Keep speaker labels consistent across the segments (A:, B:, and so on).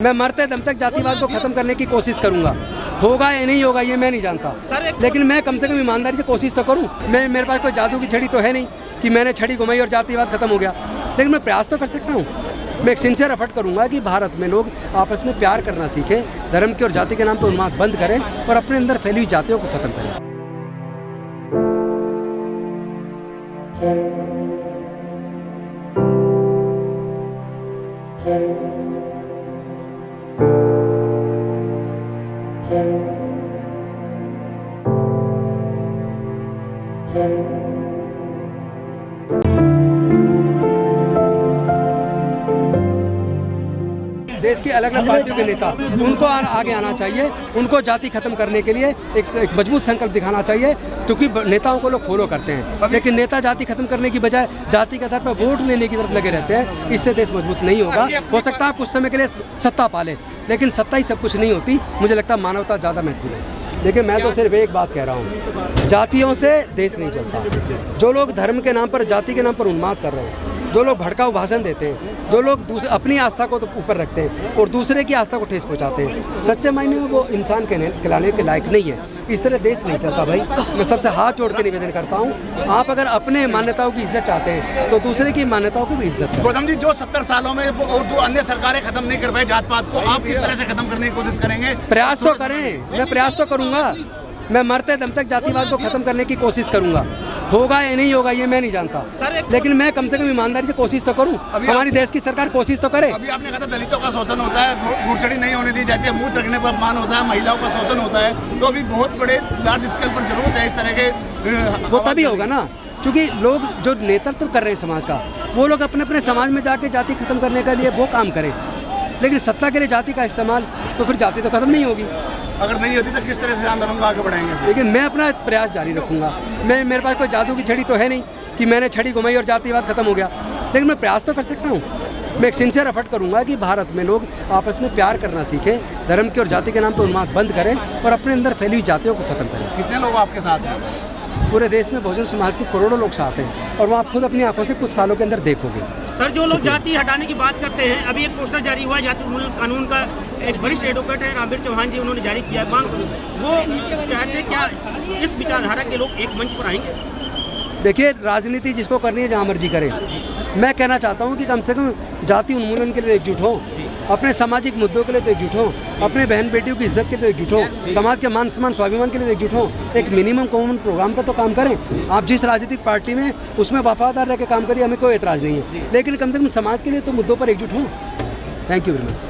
A: मैं मरते दम तक जातिवाद को खत्म करने की कोशिश करूंगा। होगा या नहीं होगा ये मैं नहीं जानता, लेकिन मैं कम से कम ईमानदारी से कोशिश तो करूं। मेरे पास कोई जादू की छड़ी तो है नहीं कि मैंने छड़ी घुमाई और जातिवाद खत्म हो गया, लेकिन मैं प्रयास तो कर सकता हूं। मैं एक सिंसियर एफर्ट करूंगा कि भारत में लोग आपस में प्यार करना सीखें, धर्म के और जाति के नाम पर उन्माद बंद करें और अपने अंदर फैली हुई जातियों को खत्म करें। देश की अलग अलग पार्टियों के नेता उनको आगे आना चाहिए, उनको जाति खत्म करने के लिए एक मजबूत संकल्प दिखाना चाहिए, क्योंकि नेताओं को लोग फॉलो करते हैं, लेकिन नेता जाति खत्म करने की बजाय जाति के आधार पर वोट लेने की तरफ लगे रहते हैं। इससे देश मजबूत नहीं होगा। हो सकता है कुछ समय के लिए सत्ता पाले, लेकिन सत्ता ही सब कुछ नहीं होती। मुझे लगता है मानवता ज़्यादा महत्वपूर्ण है। देखिए, मैं तो सिर्फ एक बात कह रहा हूँ, जातियों से देश नहीं चलता। जो लोग धर्म के नाम पर, जाति के नाम पर उन्माद कर रहे हैं, जो लोग भड़काऊ भाषण देते हैं, जो लोग अपनी आस्था को तो ऊपर रखते हैं और दूसरे की आस्था को ठेस पहुंचाते हैं, सच्चे मायने में वो इंसान कहलाने के लायक नहीं है। इस तरह देश नहीं चलता भाई। मैं सबसे हाथ जोड़ के निवेदन करता हूँ, आप अगर अपने मान्यताओं की इज्जत चाहते हैं तो दूसरे की मान्यताओं को भी इज्जत करें।
B: गौतम जी, जो 70 सालों में और जो अन्य सरकारें खत्म नहीं कर पाई जात पात को, आप किस तरह से खत्म करने की कोशिश करेंगे?
A: प्रयास तो करें, मैं प्रयास तो करूँगा। मैं मरते दम तक जातिवाद को खत्म करने की कोशिश करूंगा। होगा या नहीं होगा ये मैं नहीं जानता, लेकिन मैं कम से कम ईमानदारी से कोशिश तो करूं। हमारी देश की सरकार कोशिश तो करे।
B: अभी आपने कहा था दलितों का शोषण होता है, घुड़चड़ी नहीं होने दी जाती है, मुंह रखने पर अपमान होता है, महिलाओं का शोषण होता है, तो अभी बहुत बड़े लार्ज स्केल पर जरूरत है इस तरह के।
A: वो तभी होगा ना, क्योंकि लोग जो नेतृत्व कर रहे हैं समाज का, वो लोग अपने अपने समाज में जाके जाति खत्म करने के लिए वो काम करें, लेकिन सत्ता के लिए जाति का इस्तेमाल, तो फिर जाति तो खत्म नहीं होगी।
B: अगर नहीं होती तो किस तरह से आंदोलन को आगे बढ़ाएंगे?
A: लेकिन मैं अपना प्रयास जारी रखूंगा। मेरे पास कोई जादू की छड़ी तो है नहीं कि मैंने छड़ी घुमाई और जातिवाद खत्म हो गया, लेकिन मैं प्रयास तो कर सकता हूँ। मैं एक सिंसियर एफर्ट करूंगा कि भारत में लोग आपस में प्यार करना सीखें, धर्म के और जाति के नाम पर उन्माद बंद करें और अपने अंदर फैली हुई जातियों को खत्म करें।
B: कितने लोग आपके साथ हैं?
A: पूरे देश में बहुजन समाज के करोड़ों लोग साथ हैं और वो आप खुद अपनी आंखों से कुछ सालों के अंदर देखोगे।
C: सर, जो लोग जाति हटाने की बात करते हैं, अभी एक पोस्टर जारी हुआ है जाति उन्मूलन कानून का, एक वरिष्ठ एडवोकेट है रामवीर चौहान जी, उन्होंने जारी किया मांग। वो चाहते हैं क्या इस विचारधारा के लोग एक मंच पर आएंगे?
A: देखिए, राजनीति जिसको करनी है जहाँ मर्जी करे। मैं कहना चाहता हूँ कि कम से कम जाति उन्मूलन के लिए एकजुट हो, अपने सामाजिक मुद्दों के लिए तो एकजुट हो, अपने बहन बेटियों की इज्जत के लिए एकजुट हो, समाज के मान सम्मान स्वाभिमान के लिए एकजुट हो। एक मिनिमम कॉमन प्रोग्राम पर तो काम करें। आप जिस राजनीतिक पार्टी में उसमें वफादार रह के काम करिए, हमें कोई एतराज़ नहीं है, लेकिन कम से कम समाज के लिए तो मुद्दों पर एकजुट हो। Thank you very much.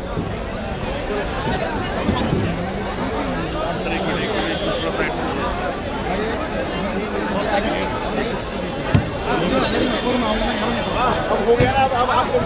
B: हो गया ना, अब आपको